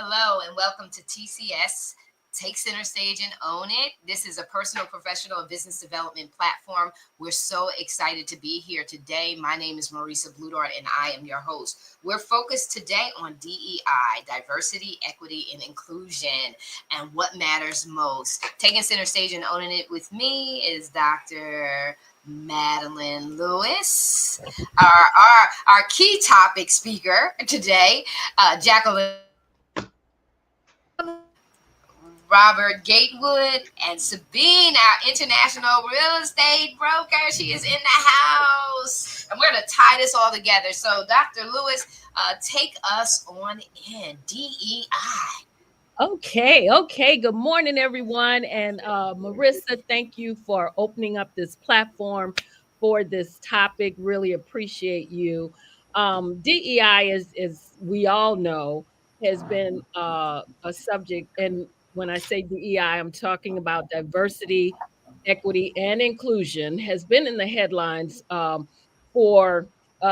Hello and welcome to TCS. Take center stage and own it. This is a personal, professional, and business development platform. We're so excited to be here today. My name is Marisa Bludart, and I am your host. We're focused today on DEI, diversity, equity, and inclusion, and what matters most. Taking center stage and owning it with me is Dr. Madeline Lewis, our key topic speaker today, Jacqueline, Robert Gatewood, and Sabine, our international real estate broker. She is in the house. And we're going to tie this all together. So, Dr. Lewis, take us on in DEI. Okay. Good morning, everyone. And Marissa, thank you for opening up this platform for this topic. Really appreciate you. DEI, as we all know, has been a subject. And when I say DEI, I'm talking about diversity, equity, and inclusion, has been in the headlines for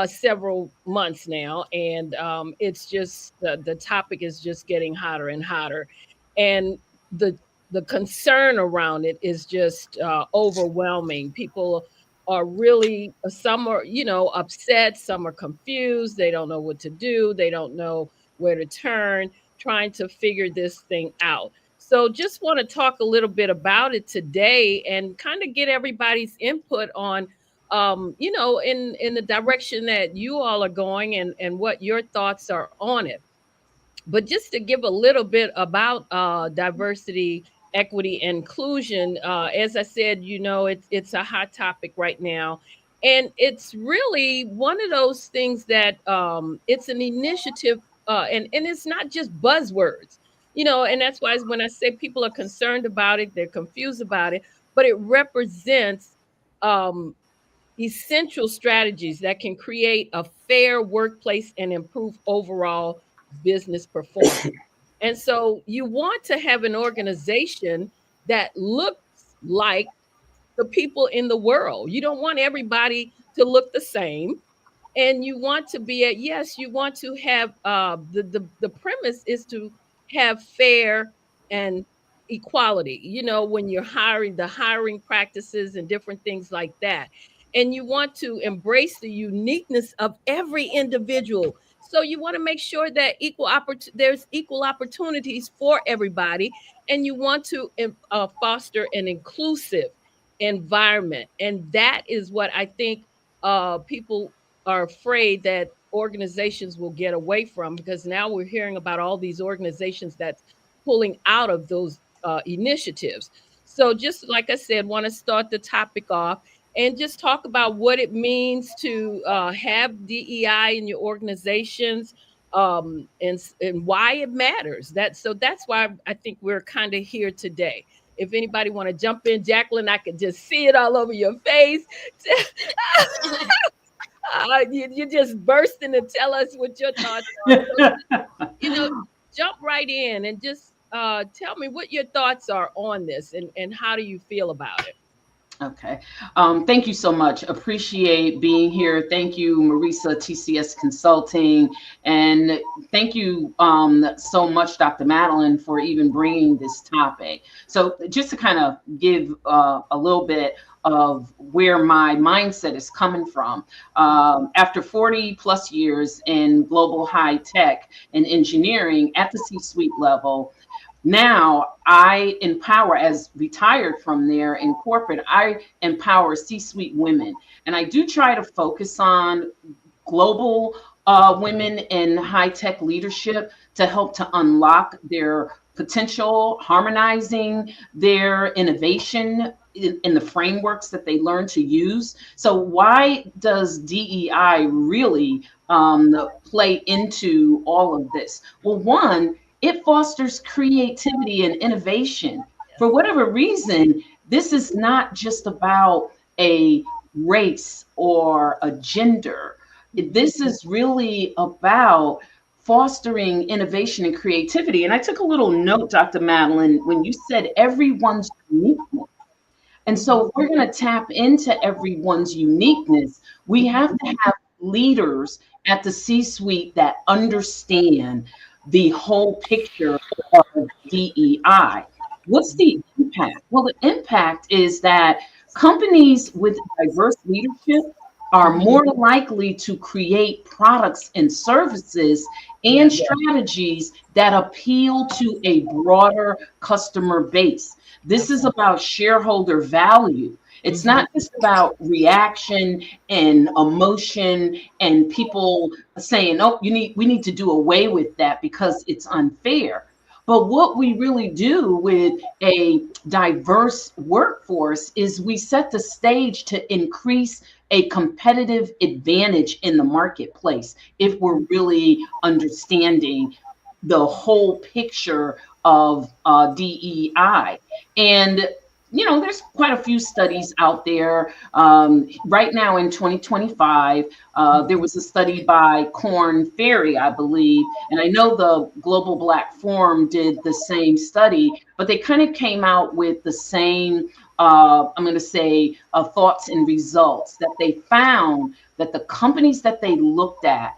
several months now, and it's just the topic is just getting hotter and hotter, and the concern around it is just overwhelming. People are really some are upset, some are confused. They don't know what to do. They don't know where to turn, trying to figure this thing out. So just want to talk a little bit about it today and kind of get everybody's input on in the direction that you all are going and what your thoughts are on it. But just to give a little bit about diversity, equity, and inclusion, as I said, it's a hot topic right now. And it's really one of those things that it's an initiative, and it's not just buzzwords, and that's why when I say people are concerned about it, they're confused about it, but it represents um, essential strategies that can create a fair workplace and improve overall business performance. And so you want to have an organization that looks like the people in the world. You don't want everybody to look the same. And you want to be yes, you want to have the premise is to have fair and equality, when you're hiring, the hiring practices and different things like that. And you want to embrace the uniqueness of every individual. So you want to make sure that there's equal opportunities for everybody, and you want to foster an inclusive environment. And that is what I think people are afraid that organizations will get away from, because now we're hearing about all these organizations that's pulling out of those initiatives. So just like I said, want to start the topic off and just talk about what it means to have DEI in your organizations, and why it matters. That's why I think we're kind of here today. If anybody want to jump in, Jacqueline, I could just see it all over your face. You're just bursting to tell us what your thoughts are. So jump right in and just tell me what your thoughts are on this, and how do you feel about it? Okay. Thank you so much. Appreciate being here. Thank you, Marisa, TCS Consulting. And thank you so much, Dr. Madeline, for even bringing this topic. So just to kind of give a little bit of where my mindset is coming from. After 40 plus years in global high tech and engineering at the C-suite level, now I empower, as retired from there in corporate, I empower C-suite women. And I do try to focus on global women in high-tech leadership to help to unlock their potential, harmonizing their innovation in the frameworks that they learn to use. So why does DEI really play into all of this? Well, one, it fosters creativity and innovation. For whatever reason, this is not just about a race or a gender. This is really about fostering innovation and creativity. And I took a little note, Dr. Madeline, when you said everyone's uniqueness. And so if we're going to tap into everyone's uniqueness, we have to have leaders at the C-suite that understand the whole picture of DEI. What's the impact? Well, the impact is that companies with diverse leadership are Mhm. more likely to create products and services and Yes. strategies that appeal to a broader customer base. This is Absolutely. about shareholder value. It's Mhm. not just about reaction and emotion and people saying, "Oh, we need to do away with that because it's unfair." But what we really do with a diverse workforce is we set the stage to increase a competitive advantage in the marketplace if we're really understanding the whole picture of DEI. And there's quite a few studies out there. Right now in 2025, there was a study by Corn Ferry, I believe, and I know the Global Black Forum did the same study, but they kind of came out with the same, I'm going to say, thoughts and results that they found that the companies that they looked at,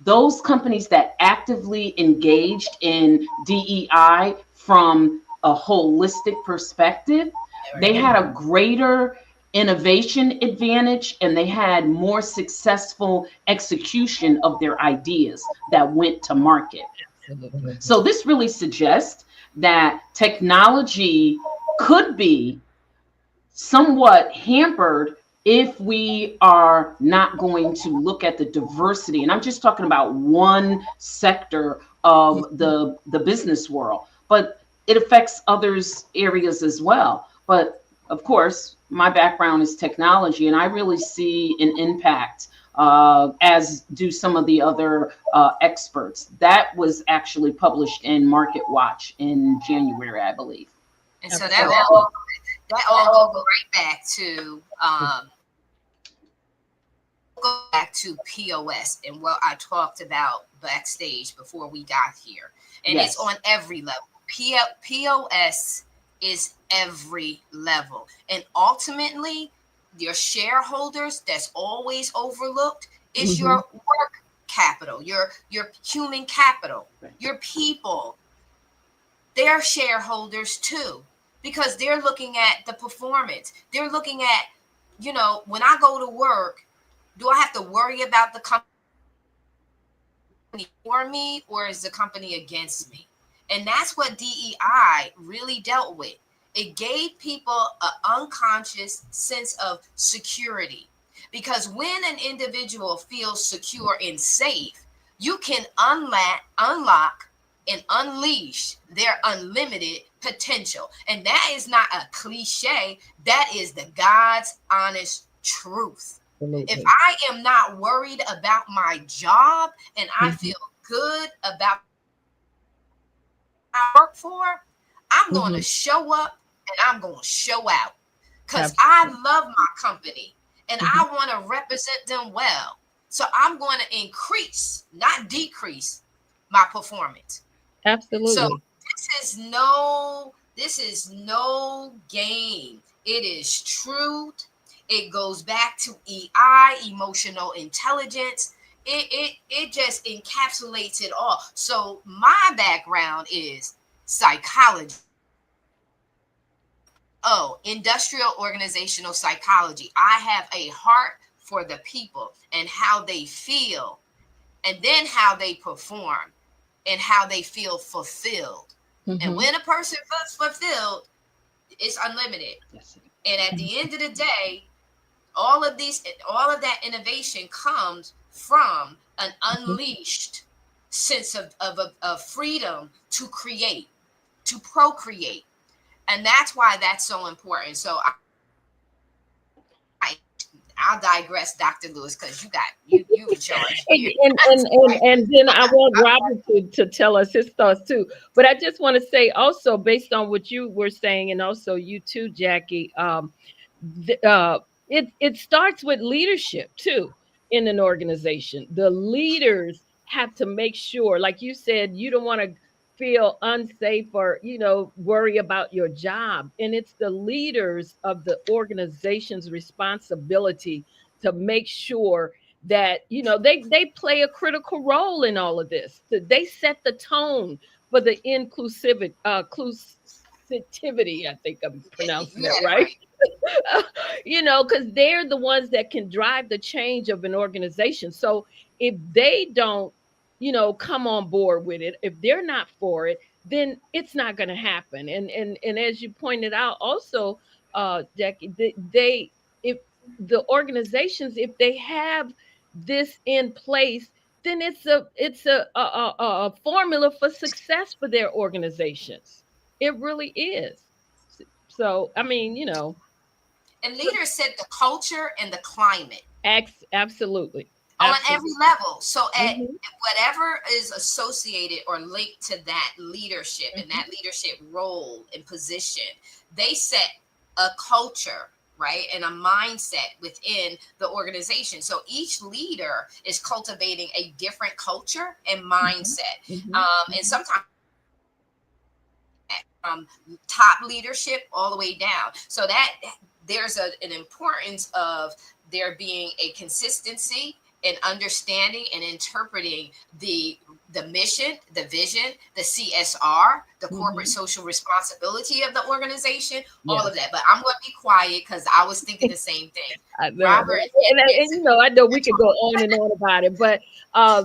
those companies that actively engaged in DEI from a holistic perspective, they had a greater innovation advantage and they had more successful execution of their ideas that went to market. Absolutely. So this really suggests that technology could be somewhat hampered if we are not going to look at the diversity. And I'm just talking about one sector of the business world, but it affects others areas as well. But of course, my background is technology, and I really see an impact, as do some of the other experts. That was actually published in Market Watch in January, I believe. And so Absolutely. that all goes right back to POS and what I talked about backstage before we got here. And it's Yes. on every level. POS is every level. And ultimately, your shareholders, that's always overlooked, is Mhm. your work capital, your human capital, Right. your people. They're shareholders too, because they're looking at the performance. They're looking at, when I go to work, do I have to worry about the company for me or is the company against me? And that's what DEI really dealt with. It gave people an unconscious sense of security. Because when an individual feels secure and safe, you can unlock and unleash their unlimited potential. And that is not a cliche, that is the God's honest truth. If Absolutely. I am not worried about my job and I Mhm. feel good about what I work for, I'm going to Mhm. show up and I'm going to show out because I Absolutely. love my company and Mhm. I want to represent them well. So I'm going to increase, not decrease, my performance. So Absolutely. this is no game. It is truth. It goes back to EI, emotional intelligence. It just encapsulates it all. So my background is psychology. Oh, industrial organizational psychology. I have a heart for the people and how they feel, and then how they perform and how they feel fulfilled. And Mhm. when a person feels fulfilled, it's unlimited. Yes. And at the end of the day, all of that innovation comes from an Mhm. unleashed sense of freedom to create, to procreate. And that's why that's so important. So I I'll digress, Dr. Lewis, because you in charge And here. and and and and then I want Robert to tell us his thoughts too. But I just want to say also, based on what you were saying, and also you too, Jackie, it starts with leadership too in an organization. The leaders have to make sure, like you said, you don't want to feel unsafe or worry about your job, and it's the leaders of the organization's responsibility to make sure that they play a critical role in all of this. They set the tone for the inclusivity. I think I'm pronouncing Yeah, that right. right. Because they're the ones that can drive the change of an organization. So if they don't, come on board with it, if they're not for it, then it's not going to happen. And as you pointed out, also, Jackie, they if the organizations, if they have this in place, then it's a formula for success for their organizations. It really is. So I mean, And leaders set the culture and the climate absolutely, on every absolutely. level. So at Hmm. whatever is associated or linked to that leadership and Hmm. that leadership role and position, they set a culture, right? And a mindset within the organization. So each leader is cultivating a different culture and Hmm. mindset. Hmm. And sometimes from top leadership all the way down. So that there's an importance of there being a consistency in understanding and interpreting the mission, the vision, the CSR, the corporate Hmm. social responsibility of the organization, all of Yes. that. But I'm going to be quiet because I was thinking the same thing. I know, Robert, I know we could go on and on about it, but I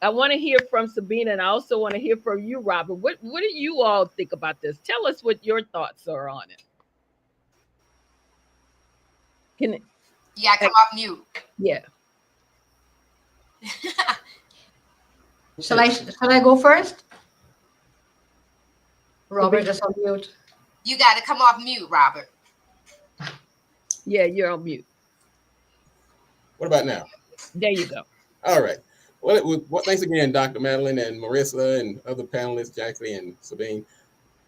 want to hear from Sabina, and I also want to hear from you, Robert. What do you all think about this? Tell us what your thoughts are on it. Can yeah, come off mute. Yeah, Shall I go first? Robert Sabina. is on mute. You got to come off mute, Robert. Yeah, you're on mute. What about now? There you go. All right. Well, thanks again, Dr. Madeline and Marissa and other panelists, Jackie and Sabine.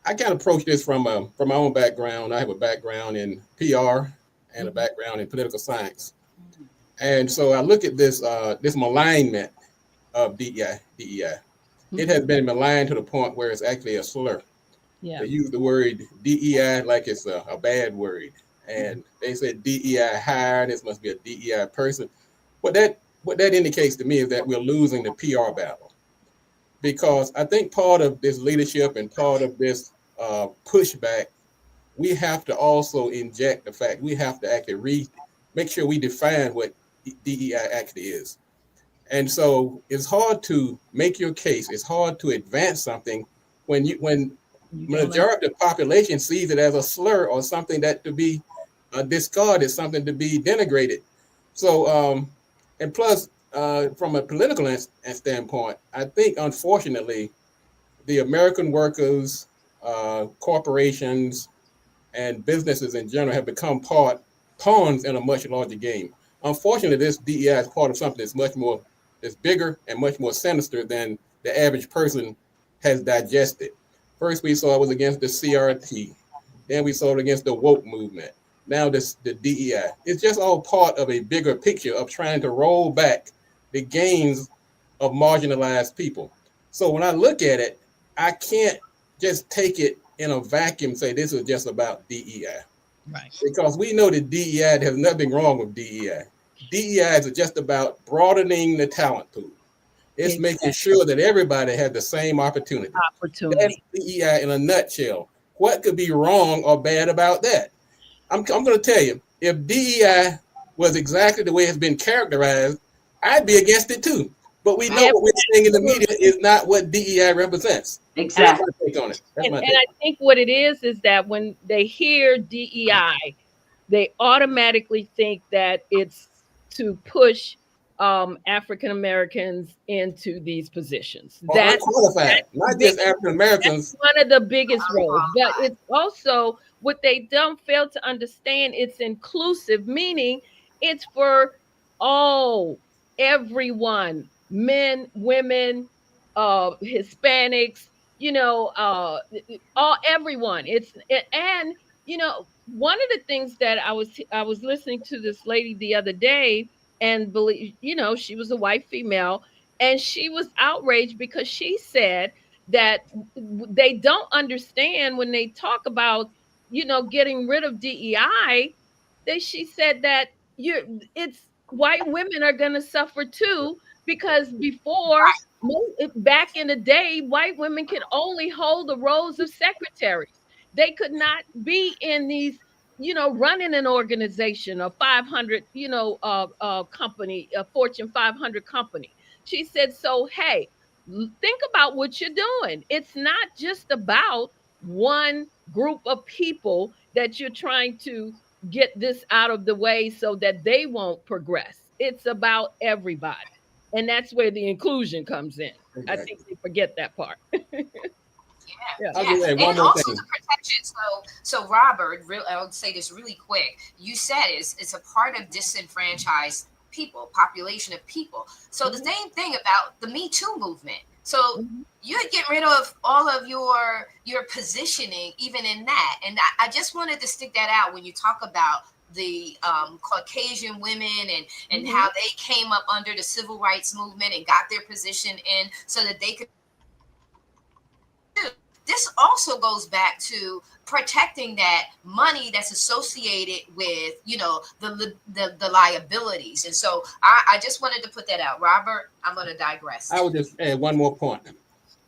I kind of approach this from my own background. I have a background in PR and a Mhm. background in political science, and so I look at this malignment of DEI. DEI. It has Mhm. been maligned to the point where it's actually a slur. Yeah. They use the word DEI like it's a bad word, and they said DEI hire. This must be a DEI person. What that indicates to me is that we're losing the PR battle, because I think part of this leadership and part of this pushback, we have to also inject the fact we have to actually make sure we define what DEI actually is. And so it's hard to make your case. It's hard to advance something when You don't majority of the population sees it as a slur or something that to be discarded, something to be denigrated. So, and plus, from a political standpoint, I think unfortunately, the American workers, corporations, and businesses in general have become pawns in a much larger game. Unfortunately, this DEI is part of something that's bigger and much more sinister than the average person has digested. First, we saw it was against the CRT. Then we saw it against the woke movement. Now the DEI. It's just all part of a bigger picture of trying to roll back the gains of marginalized people. So when I look at it, I can't just take it in a vacuum and say this is just about DEI, right. because we know that DEI, there's nothing wrong with DEI. DEI is just about broadening the talent pool. It's making Exactly. sure that everybody has the same opportunity. That's Opportunity. DEI in a nutshell. What could be wrong or bad about that? I'm going to tell you, if DEI was exactly the way it's been characterized, I'd be against it too. But we know what we're seeing in the media Absolutely. is not what DEI represents. That's my Exactly. take on it. That's And my and take. I think what it is that when they hear DEI, they automatically think that it's to push African Americans into these positions. Or That's unqualified, the not just biggest. African That's Americans. one of the biggest roles. But Unqualified. it's also what they don't fail to understand. It's inclusive, meaning it's for all, everyone, men, women, Hispanics, all everyone. And one of the things that I was listening to this lady the other day, and believe she was a white female, and she was outraged because she said that they don't understand when they talk about getting rid of DEI. She said that you it's white women are going to suffer too, because before, back in the day, white women could only hold the roles of secretaries. They could not be in these, running an organization, a 500, company, a Fortune 500 company. She said, so, hey, think about what you're doing. It's not just about one group of people that you're trying to get this out of the way so that they won't progress. It's about everybody. And that's where the inclusion comes in. I Exactly. think they forget that part. Yeah, Yeah. I'll yeah, just add one and more also thing. the protection. So Robert, I'll say this really quick. You said it's a part of disenfranchised people, population of people. So the Mhm, same thing about the Me Too movement. So mhm, you're getting rid of all of your positioning, even in that. And I just wanted to stick that out when you talk about the Caucasian women and mhm. how they came up under the civil rights movement and got their position in so that they could. This also goes back to protecting that money that's associated with the liabilities. And so I just wanted to put that out. Robert, I'm going to I digress. would just add one more point,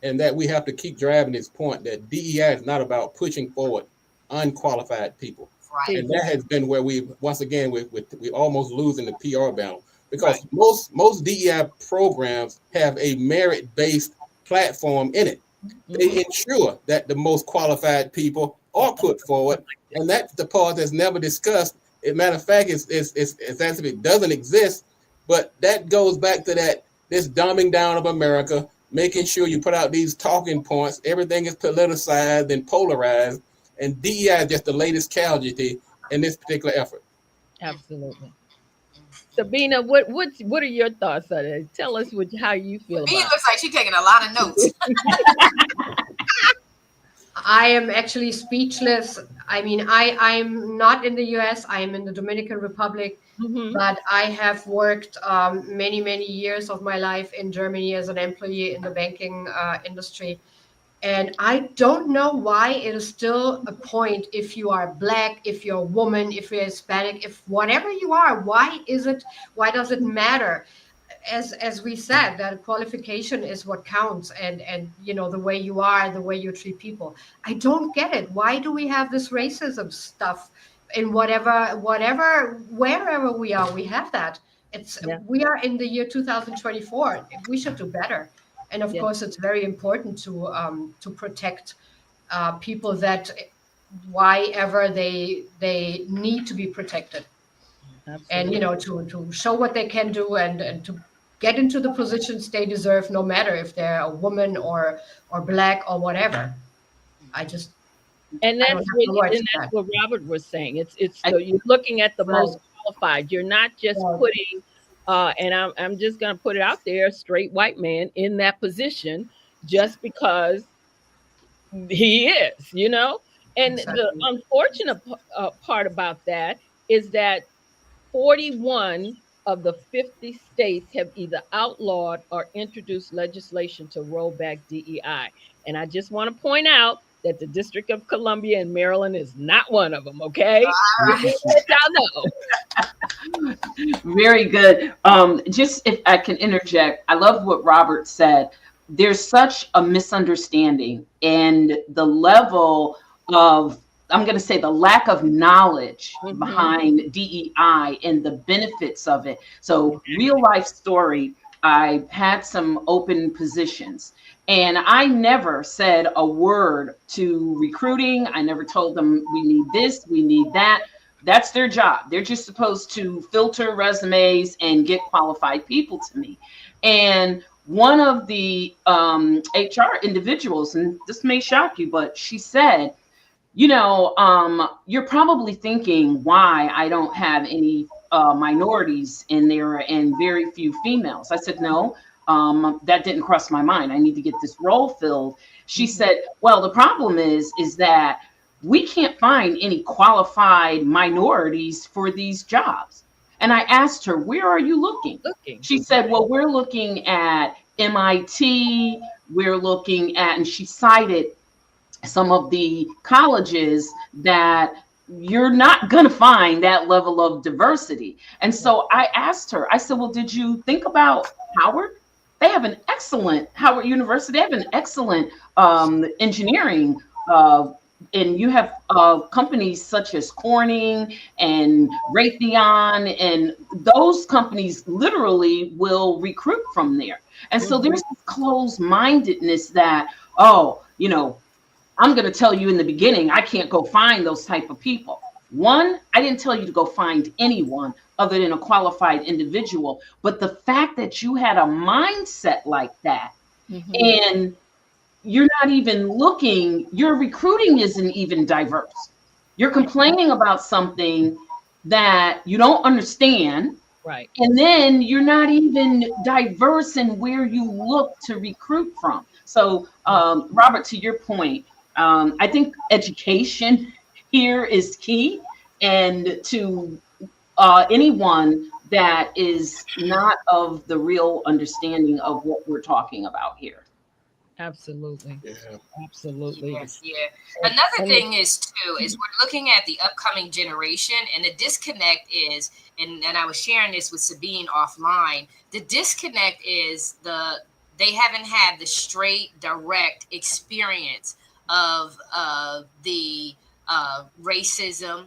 and that we have to keep driving this point that DEI is not about pushing forward unqualified people. Right. And that Exactly. has been where we once again we almost losing the PR battle, Right. because most DEI programs have a merit based platform in it. Mhm. They ensure that the most qualified people are put forward, and that's the part that's never discussed. As a matter of fact, it's as if it doesn't exist. But that goes back to that this dumbing down of America, making sure you put out these talking points. Everything is politicized and polarized, and DEI is just the latest casualty in this particular effort. Absolutely. Sabina, what are your thoughts on it? Tell us how you feel Me, it about looks like she's taking a lot of notes. I am actually speechless. I mean, I'm not in the US, I am in the Dominican Republic, it. Hmm. but I have worked many years of my life in Germany as an employee in the banking industry. And I don't know why it is still a point if you are Black, if you're a woman, if you're Hispanic, if whatever you are, why does it matter? As we said, that qualification is what counts, and the way you are, the way you treat people. I don't get it. Why do we have this racism stuff in whatever wherever we are? We have that. It's Yeah. We are in the year 2024. We should do better. And of Yeah. course, it's very important to protect people that why ever they need to be protected, and Absolutely. to show what they can do, and to get into the positions they deserve, no matter if they're a woman or Black or whatever. I just And I don't that's have what the words and for that's that. what Robert was saying. It's I, you're looking at the Right, most qualified. You're not just right. putting and I'm just gonna put it out there, a straight white man in that position just because he is. And the Exactly. unfortunate part about that is that 41 of the 50 states have either outlawed or introduced legislation to roll back DEI. And I just want to point out that the District of Columbia and Maryland is not one of them, okay? All Just right. to let y'all know. Very good. Just if I can interject, I love what Robert said. There's such a misunderstanding and the level of, I'm going to say, the lack of knowledge Mhm. behind DEI and the benefits of it. So, real life story, I had some open positions and I never said a word to recruiting. I never told them we need this, we need that. That's their job. They're just supposed to filter resumes and get qualified people to me. And one of the HR individuals, and this may shock you, but she said, you're probably thinking why I don't have any minorities in there and very few females. I said, no, that didn't cross my mind. I need to get this role filled. She Mhm. said, well, the problem is that we can't find any qualified minorities for these jobs. And I asked her, where are you looking? Looking. She said, well, we're looking at MIT, we're looking at, and she cited some of the colleges that you're not going to find that level of diversity. And so I asked her, I said, well, did you think about Howard? They have an excellent Howard University. They have an excellent engineering, and you have companies such as Corning and Raytheon, and those companies literally will recruit from there. And so there's this closed mindedness that, oh, I'm going to tell you in the beginning, I can't go find those type of people. One, I didn't tell you to go find anyone other than a qualified individual. But the fact that you had a mindset like that, and you're not even looking, your recruiting isn't even diverse. You're complaining about something that you don't understand. Right. And then you're not even diverse in where you look to recruit from. So, Robert, to your point, I think education here is key. And to anyone that is not of the real understanding of what we're talking about here. Absolutely. Yeah. Absolutely. Yes, yeah. Another And thing is too is we're looking at the upcoming generation, and the disconnect is, and I was sharing this with Sabine offline. The disconnect is they haven't had the straight, direct experience of the racism,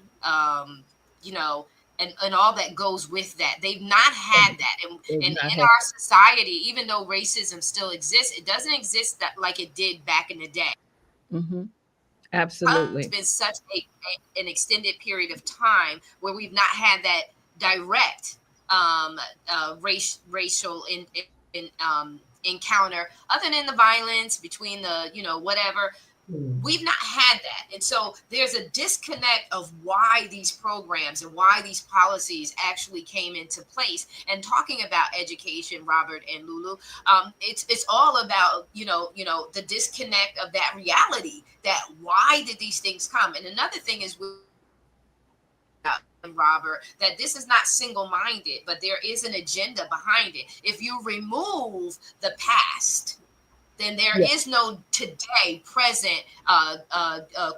you know, and all that goes with that. They've not had that, and they've in not had. our society, even though racism still exists, it doesn't exist that like it did back in the day. Mhm. It's Absolutely. been such an extended period of time where we've not had that direct racial encounter, other than the violence between the whatever. We've not had that, and so there's a disconnect of why these programs and why these policies actually came into place. And talking about education, Robert and Lulu, it's all about the disconnect of that reality, that why did these things come. And another thing is with Robert, that this is not single-minded, but there is an agenda behind it. If you remove the past, then there Yeah. is no today present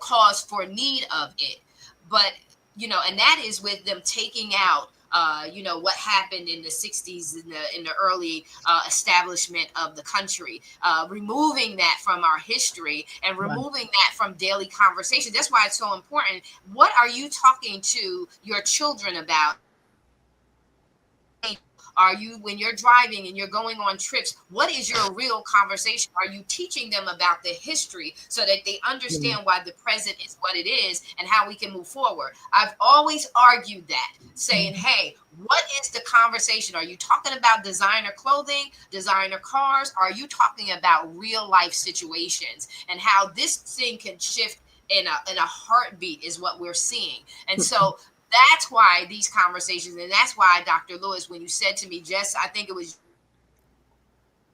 cause for need of it. But and that is with them taking out what happened in the 60s, in the early establishment of the country, removing that from our history and Right. removing that from daily conversation. That's why it's so important. What are you talking to your children about? Are you, when you're driving and you're going on trips, what is your real conversation? Are you teaching them about the history so that they Yeah. understand why the present is what it is and how we can move forward? I've always argued that, saying, hey, what is the conversation? Are you talking about designer clothing, designer cars? Are you talking about real life situations and how this thing can shift in a heartbeat is what we're seeing. And so that's why these conversations, and that's why, Dr. Lewis, when you said to me, Jess, I think it was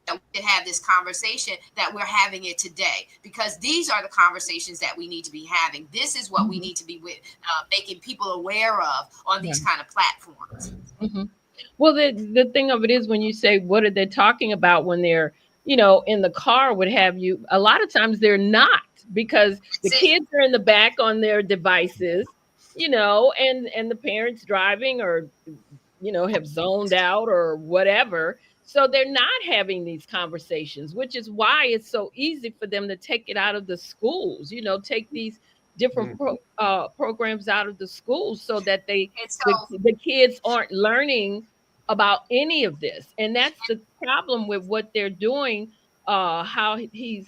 that we could have this conversation, that we're having it today, because these are the conversations that we need to be having. This is what we Mhm. need to be making people aware of on Yeah. these kind of platforms. Mhm. Well, the thing of it is, when you say what are they talking about when they're, in the car, would have you, a lot of times they're not, because the That's it. kids are in the back on their devices, and the parents driving, or have zoned out or whatever. So they're not having these conversations, which is why it's so easy for them to take it out of the schools, take these different programs out of the schools, so that And so, the kids aren't learning about any of this. And that's the problem with what they're doing, how he's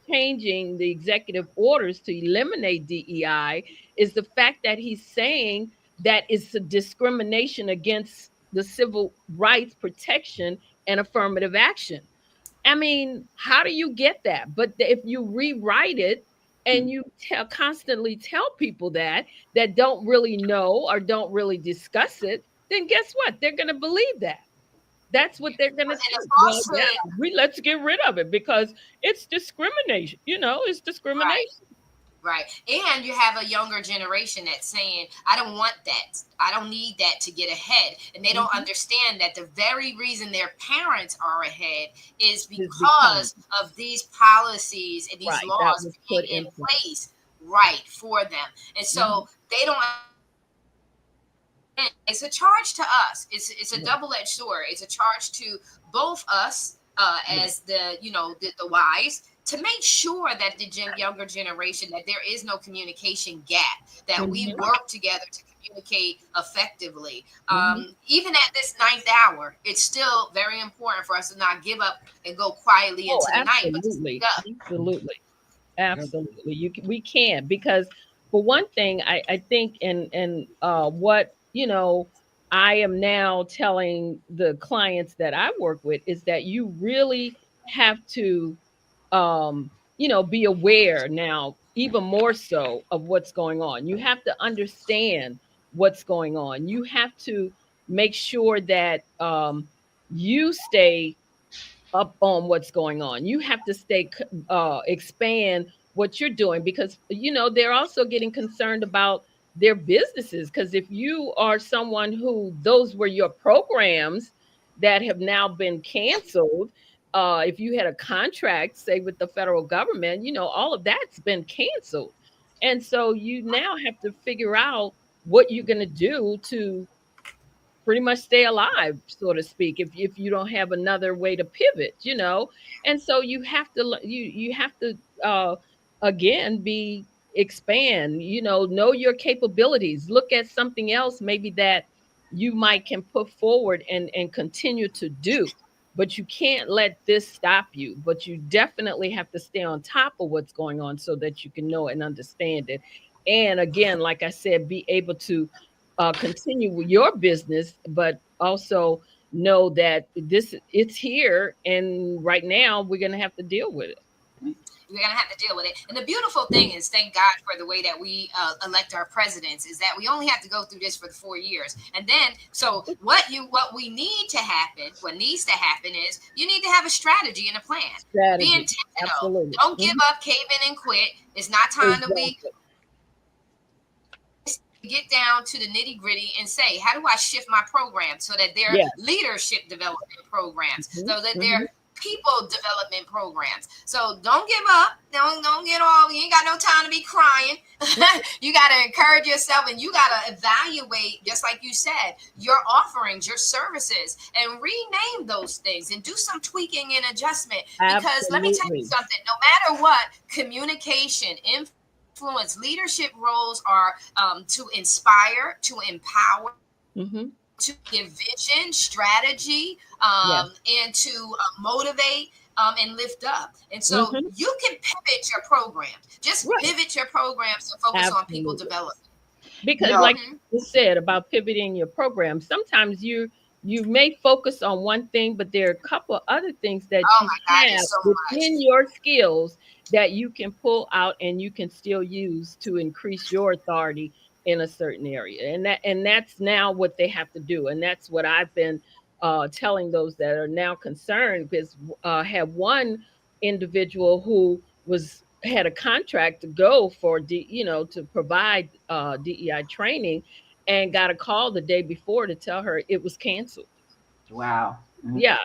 changing the executive orders to eliminate DEI, is the fact that he's saying that it's a discrimination against the civil rights protection and affirmative action. I mean, how do you get that? But if you rewrite it and you constantly tell people that don't really know or don't really discuss it, then guess what? They're going to believe that. That's what they're going to and the think. Well, falsehood, yeah, let's get rid of it because it's discrimination. It's right? discrimination. Right. And you have a younger generation that's saying, I don't want that. I don't need that to get ahead. And they don't Mhm. understand that the very reason their parents are ahead is It's because because of these policies and these right that laws was put being in in place. place right for them. And so they don't, it's a charge to us. It's a double-edged sword. It's a charge to both us as the, you know, the wise, to make sure that the younger generation, that there is no communication gap, that we work together to communicate effectively. Even at this ninth hour, it's still very important for us to not give up and go quietly Oh, into the night, but to speak absolutely. up. Absolutely. Absolutely. We can, because for one thing, I think, and what, you know, I am now telling the clients that I work with is that you really have to, you know, be aware now, even more so, of what's going on. You have to understand what's going on. You have to make sure that you stay up on what's going on. You have to expand what you're doing, because you know they're also getting concerned about their businesses. Because if you are someone who those were your programs that have now been canceled, if you had a contract, say with the federal government, you know all of that's been canceled, and so you now have to figure out what you're going to do to pretty much stay alive, so to speak, if you don't have another way to pivot, you know. And so you have to you have to again be expand, you know your capabilities, look at something else maybe that you might can put forward and continue to do. But you can't let this stop you, but you definitely have to stay on top of what's going on so that you can know and understand it. And again, like I said, be able to continue with your business, but also know that this it's here, and right now we're going to have to deal with it. We're gonna have to deal with it. And the beautiful thing is, thank God for the way that we elect our presidents, is that we only have to go through this for the 4 years, and then so what we need to happen, what needs to happen is you need to have a strategy and a plan. Be Strategy, intentional. absolutely. Don't give up, cave in, and quit. It's not time to be Exactly. get down to the nitty gritty and say, how do I shift my program so that they're Yes. leadership development programs, Mhm, so that mhm. they're people development programs. So don't give up. Don't get all. You ain't got no time to be crying. You got to encourage yourself, and you got to evaluate, just like you said, your offerings, your services, and rename those things and do some tweaking and adjustment. Because let me tell you Absolutely. something. No matter what, communication, influence, leadership roles are to inspire, to empower, Hmm. to give vision, strategy, Yes. and to motivate and lift up. And so Hmm. you can pivot your programs. Just Right. pivot your programs to focus on people Absolutely. development. You Because know, like Mhm. you said about pivoting your program, sometimes you may focus on one thing, but there are a couple of other things that Oh you my God, have there's so much. within your skills that you can pull out and you can still use to increase your authority in a certain area. And that's now what they have to do. And that's what I've been telling those that are now concerned, because had one individual who was had a contract to go for to provide DEI training, and got a call the day before to tell her it was canceled. wow. Yeah,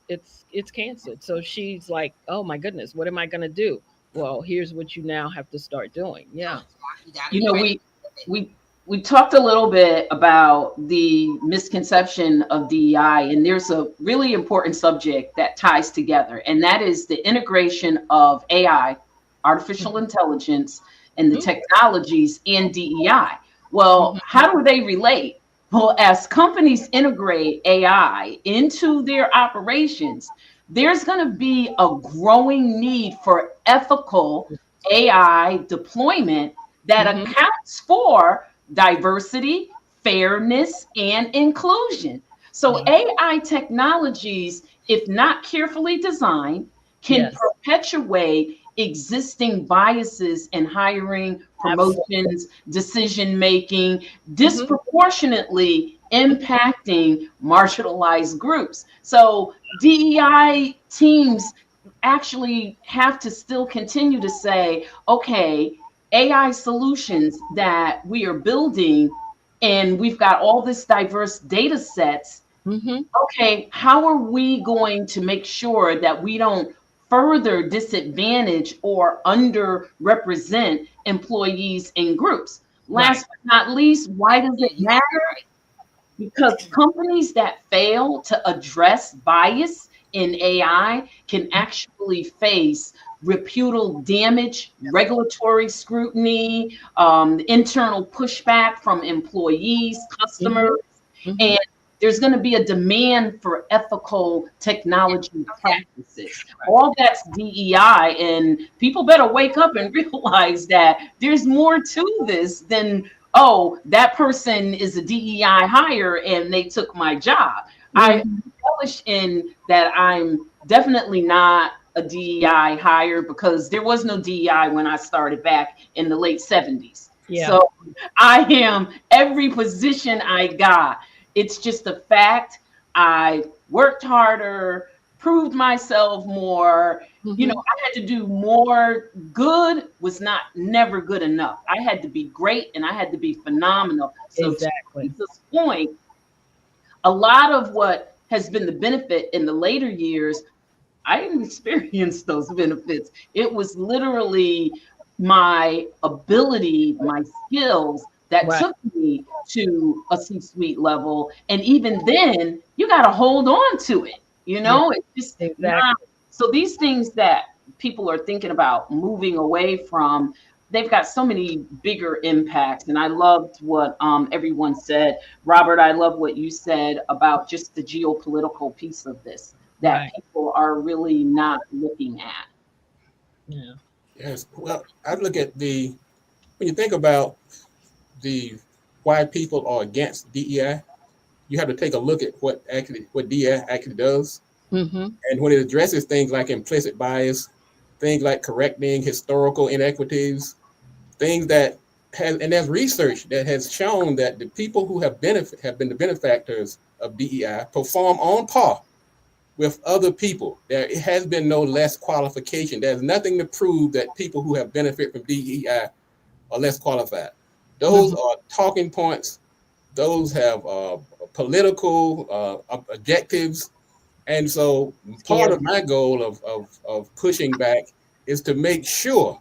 it's canceled. So she's like, "Oh my goodness, what am I going to do?" Well, here's what you now have to start doing. Yeah. You got to You be know, ready. we we talked a little bit about the misconception of DEI, and there's a really important subject that ties together, and that is the integration of AI, artificial intelligence, and the Hmm. technologies in DEI. Well, Hmm. how do they relate? Well, as companies integrate AI into their operations, there's going to be a growing need for ethical AI deployment that Hmm. accounts for diversity, fairness, and inclusion. So, Yeah. AI technologies, if not carefully designed, can Yes. perpetuate existing biases in hiring, Absolutely. promotions, decision making, Hmm. disproportionately impacting marginalized groups. So, DEI teams actually have to still continue to say, okay, AI solutions that we are building, and we've got all this diverse data sets. Hmm. Okay, how are we going to make sure that we don't further disadvantage or underrepresent employees in groups. Right. Last but not least, why does Yeah, it you matter? Because companies that fail to address bias in AI can actually face reputal damage, regulatory scrutiny, internal pushback from employees, customers, Mm-hmm. Mm-hmm. and there's going to be a demand for ethical technology okay. practices. All that's DEI, and people better wake up and realize that there's more to this than, oh, that person is a DEI hire and they took my job. I Mm-hmm. relish in that I'm definitely not a DEI hire because there was no DEI when I started back in the late 70s. Yeah. So I am every position I got. It's just a fact. I worked harder, proved myself more. You know, Mm-hmm. I had to do more. Good was not never good enough. I had to be great and I had to be phenomenal. So to Exactly. Lisa's point, a lot of what has been the benefit in the later years, I didn't experience those benefits. It was literally my ability, my skills that Right. took me to a C-suite level. And even then, you got to hold on to it. You Yeah. know, it's just not. Exactly. So these things that people are thinking about moving away from, they've got so many bigger impacts. And I loved what everyone said. Robert, I love what you said about just the geopolitical piece of this that Right. people are really not looking at. Yeah. Yes. Well, I look at when you think about the why people are against DEI, you have to take a look at what DEI actually does. Mm-hmm. And when it addresses things like implicit bias, things like correcting historical inequities, things that and there's research that has shown that the people who have been the benefactors of DEI perform on par with other people. There has been no less qualification. There's nothing to prove that people who have benefit from DEI are less qualified. Those Mm-hmm. are talking points. Those have political objectives. And so part Scary. of my goal of pushing back is to make sure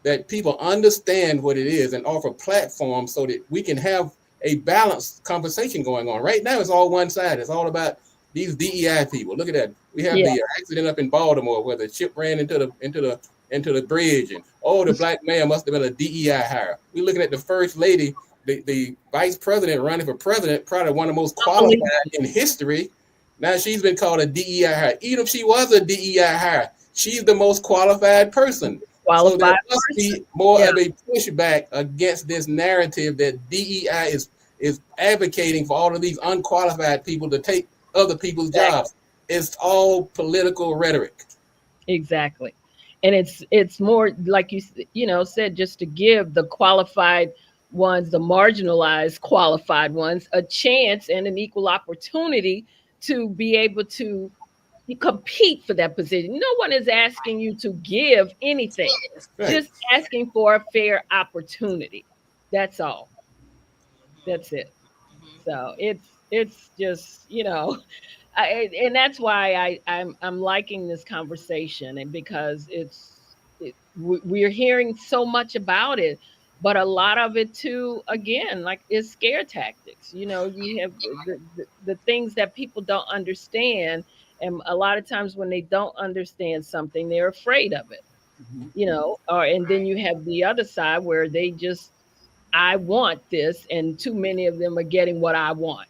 that people understand what it is and offer platforms so that we can have a balanced conversation going on. Right now, it's all one side. It's all about these DEI people. Look at that. We have Yeah. the accident up in Baltimore where the ship ran into the bridge, and oh, the black man must have been a DEI hire. We're looking at the first lady, the vice president running for president, probably one of the most qualified Unbelievable. in history. Now she's been called a DEI hire. Even if she was a DEI hire, she's the most qualified person. So there Qualified must person. be more Yeah. of a pushback against this narrative that DEI is advocating for all of these unqualified people to take other people's Exactly. jobs. It's all political rhetoric. Exactly. And it's more like said, just to give the qualified ones, the marginalized qualified ones, a chance and an equal opportunity to be able to compete for that position. No one is asking you to give anything, Right. just asking for a fair opportunity. That's all. That's it. So it's just, and that's why I'm liking this conversation, and because we're hearing so much about it, but a lot of it too, again, like, is scare tactics. You have the things that people don't understand, and a lot of times when they don't understand something, they're afraid of it. Mhm. Or and then Right. you have the other side where they just, I want this, and too many of them are getting what I want.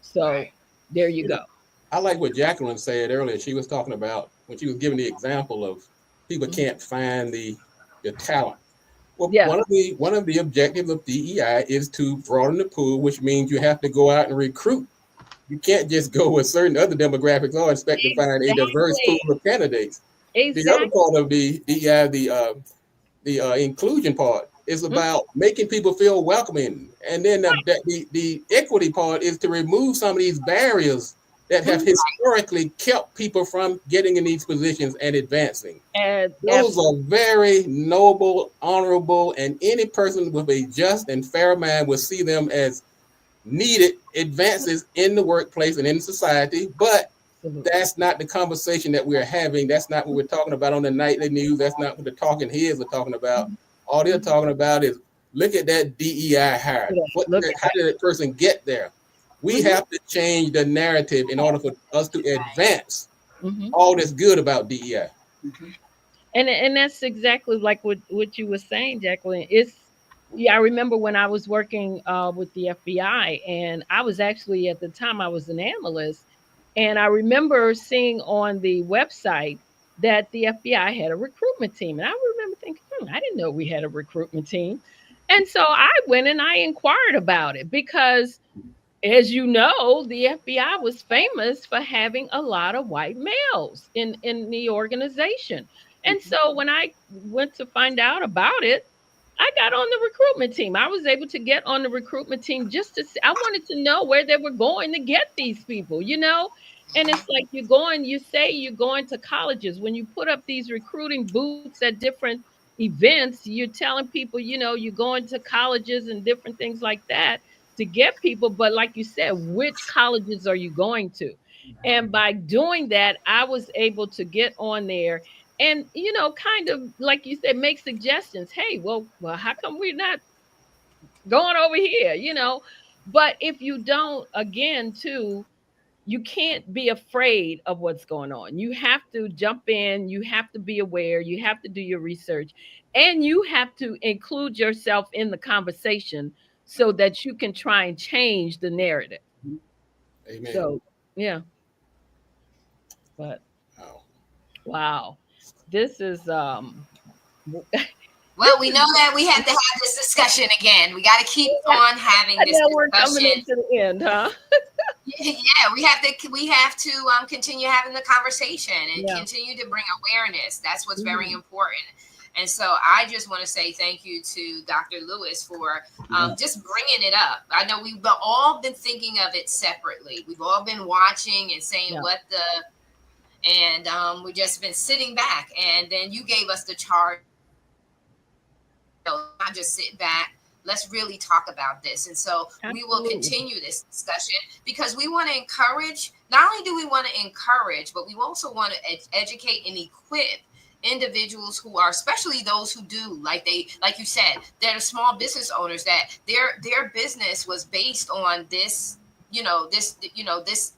So Right. there you You go. know, I like what Jacqueline said earlier. She was talking about when she was giving the example of people Mhm. can't find the talent. Well, Yeah. one of the objectives of DEI is to broaden the pool, which means you have to go out and recruit. You can't just go with certain other demographics or expect to find a diverse pool Exactly. of candidates. The other Exactly. part of the DEI, the inclusion part, is Mhm. about making people feel welcoming, and then the equity part is to remove some of these barriers that have Mhm. historically kept people from getting in these positions and advancing. And Those absolutely. are very noble, honorable, and any person with a just and fair mind will see them as needed advances in the workplace and in society. But Absolutely. That's not the conversation that we're having. That's not what we're talking about on the nightly news. That's not what the talking heads are talking about. All they're talking about is look at that DEI hire. Look at How did that person get there? We have to change the narrative in order for us to advance all that's good about DEI. And that's exactly like what you were saying, Jacqueline. It's yeah, I remember when I was working with the FBI, and I was actually at the time I was an analyst, and I remember seeing on the website that the FBI had a recruitment team, and I remember thinking, I didn't know we had a recruitment team, and so I went and I inquired about it because, as you know, the FBI was famous for having a lot of white males in the organization. And so when I went to find out about it, I got on the recruitment team. I was able to get on the recruitment team just to see, I wanted to know where they were going to get these people, you know? And it's like you say you're going to colleges. When you put up these recruiting booths at different events, you're telling people, you're going to colleges and different things like that to get people. But like you said, which colleges are you going to? And by doing that, I was able to get on there and kind of like you said, make suggestions. Hey, well, how come we're not going over here? But if you don't, again, too, you can't be afraid of what's going on. You have to jump in, you have to be aware, you have to do your research, and you have to include yourself in the conversation so that you can try and change the narrative. Amen. So, yeah. But Wow. wow. This is Well, we know that we have to have this discussion again. We got to keep on having this we're coming discussion. into the end, huh? Yeah, we have to continue having the conversation and continue to bring awareness. That's what's very important. And so I just want to say thank you to Dr. Lewis for just bringing it up. I know we've all been thinking of it separately. We've all been watching and saying we've just been sitting back, and then you gave us the charge. Not just sit back. Let's really talk about this. And so we will continue this discussion because we want to encourage, not only do we want to encourage, but we also want to educate and equip individuals who are, especially those who do, like you said, they're the small business owners that their business was based on this, this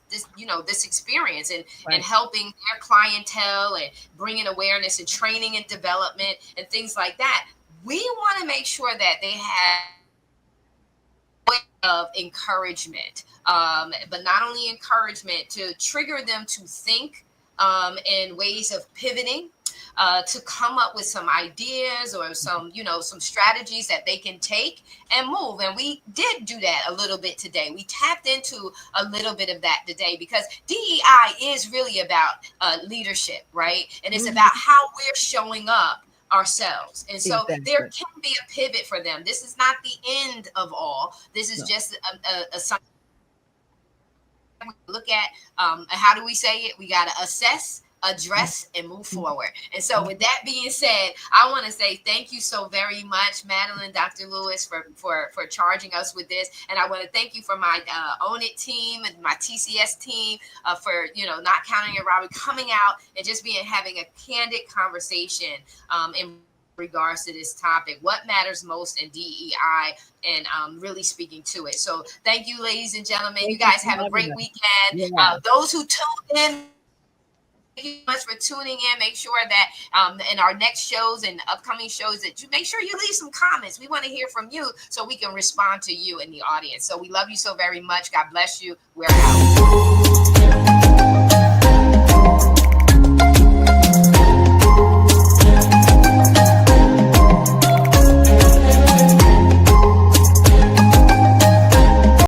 experience and helping their clientele and bringing awareness and training and development and things like that. We want to make sure that they have of encouragement, but not only encouragement to trigger them to think in ways of pivoting, to come up with some ideas or some strategies that they can take and move. And we did do that a little bit today. We tapped into a little bit of that today because DEI is really about leadership, right? And it's about how we're showing up ourselves. And so there can be a pivot for them. This is not the end of all. This is just a something we look at. How do we say it? We got to assess, address, and move forward. And so with that being said, I want to say thank you so very much, Madeline, Dr. Lewis, for charging us with this. And I want to thank you for my Own It team and my TCS team for, not counting it robbery, coming out and just having a candid conversation in regards to this topic, what matters most in DEI, and really speaking to it. So thank you, ladies and gentlemen. You guys have a great weekend. Those who tuned in, thank you so much for tuning in. Make sure that in our next shows and upcoming shows that you make sure you leave some comments. We want to hear from you so we can respond to you in the audience. So we love you so very much. God bless you. We're out.